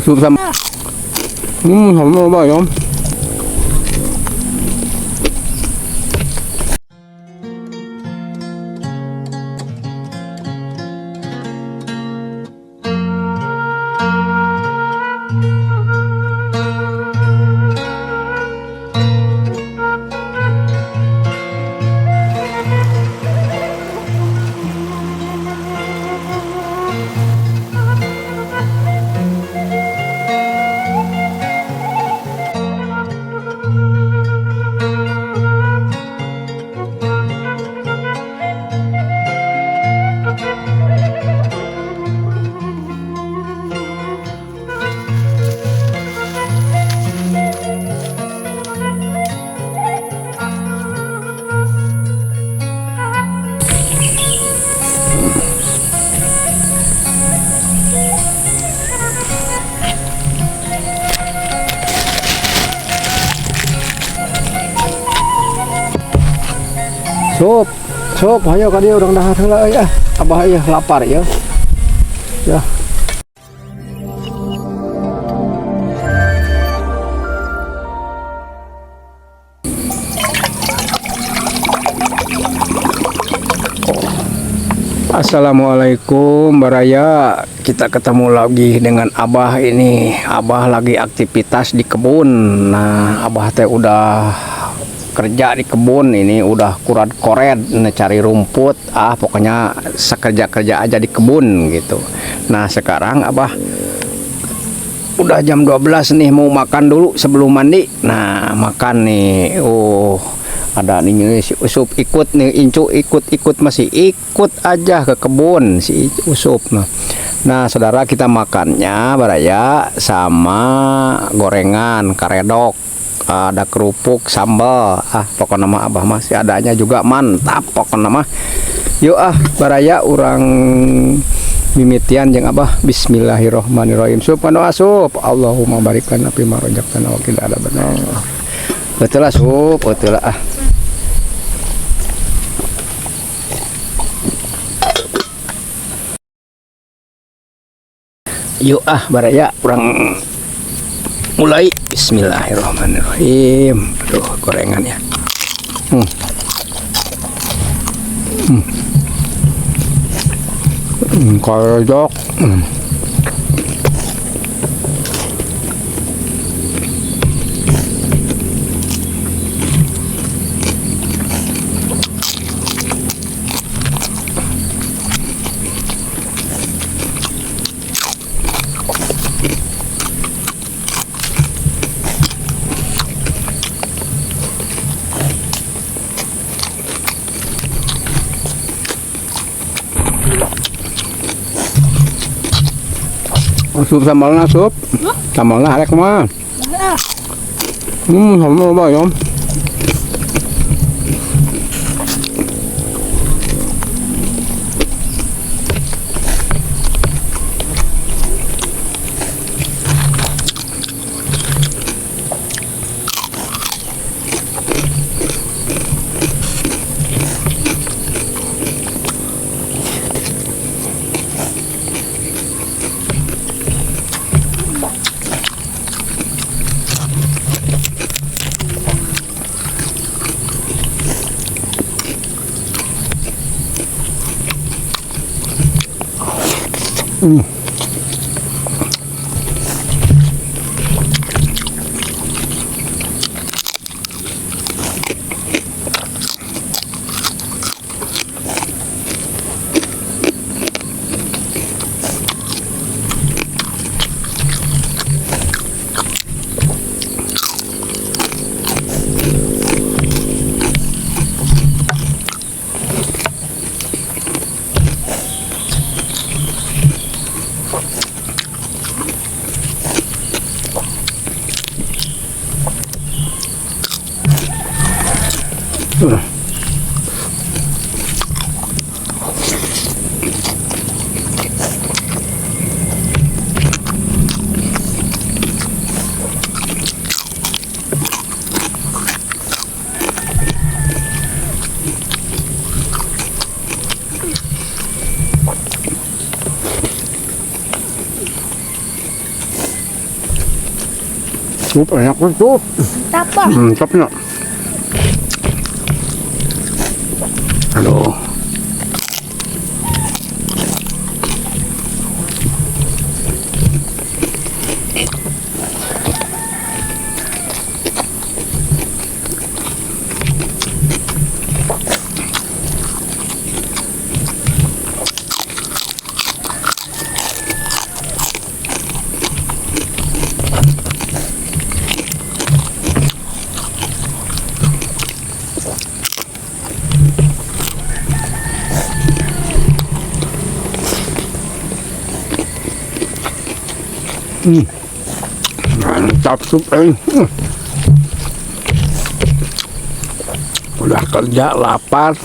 sup sama không bao giờ Sup, ayo ka dia urang dahar heula ya. Abah ya lapar ya. Ya. Assalamualaikum Baraya. Kita ketemu lagi dengan Abah ini. Abah lagi aktivitas di kebun. Nah, Abah teh udah kerja di kebun ini, udah kurat-koret cari rumput, pokoknya sekerja-kerja aja di kebun gitu. Nah sekarang Abah udah jam 12 nih, mau makan dulu sebelum mandi. Nah makan nih, ada nih si Usup ikut nih, Incu ikut masih ikut aja ke kebun si Usup. Nah saudara, kita makannya Baraya sama gorengan karedok, ada kerupuk sambal, pokoknya mah Abah masih adanya juga mantap pokoknya mah. Yuk Baraya urang mimitian jeung Abah. Bismillahirrahmanirrahim. Subhanu asup, Allahumma barik lana fi ma razaqtana wa qina adzabannar. Betul lah sup, betul lah. Yuk Baraya urang mulai. Bismillahirrahmanirrahim. Aduh gorengannya. Karedok. Sup sambalnya sup, sambalnya arek mah. Sambal apa ya? Sup enak tuh. Apa? Mantap nak. Aduh. Mantap sup udah kerja lapar.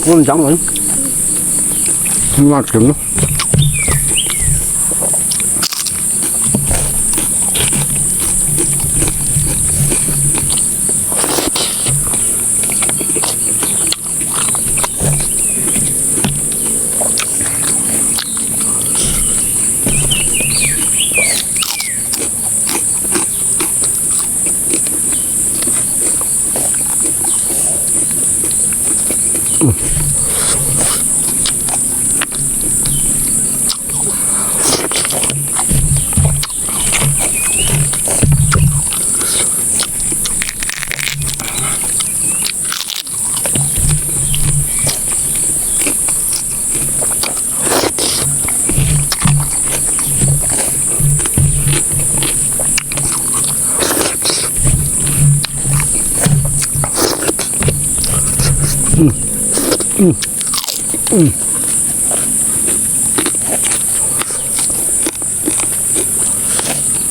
Con trắng rồi, ngọt cứng.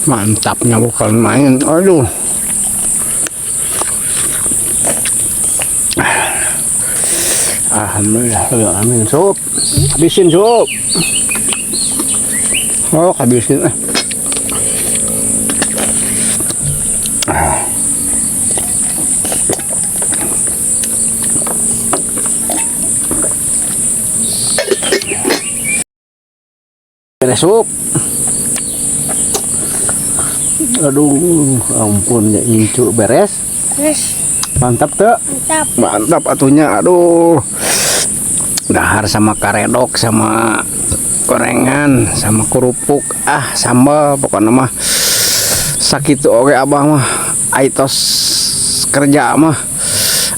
Mantapnya bukan main. Aduh. Alhamdulillah, amin. Sup, habisin sup. Oh, habisin. Beres sup. Aduh, ampun ya incu beres. Terus Mantap tuh. mantap. Mantap atunya. Aduh. Dahar sama karedok sama gorengan sama kerupuk sambal pokoknya mah sakit oke abah mah aitos kerja mah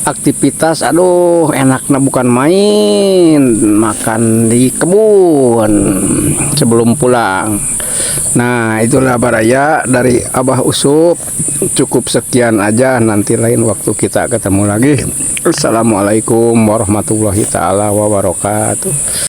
aktivitas aduh enaknya bukan main makan di kebun sebelum pulang. Nah itulah baraya dari Abah Usup, cukup sekian aja, nanti lain waktu kita ketemu lagi. Assalamualaikum warahmatullahi taala wabarakatuh.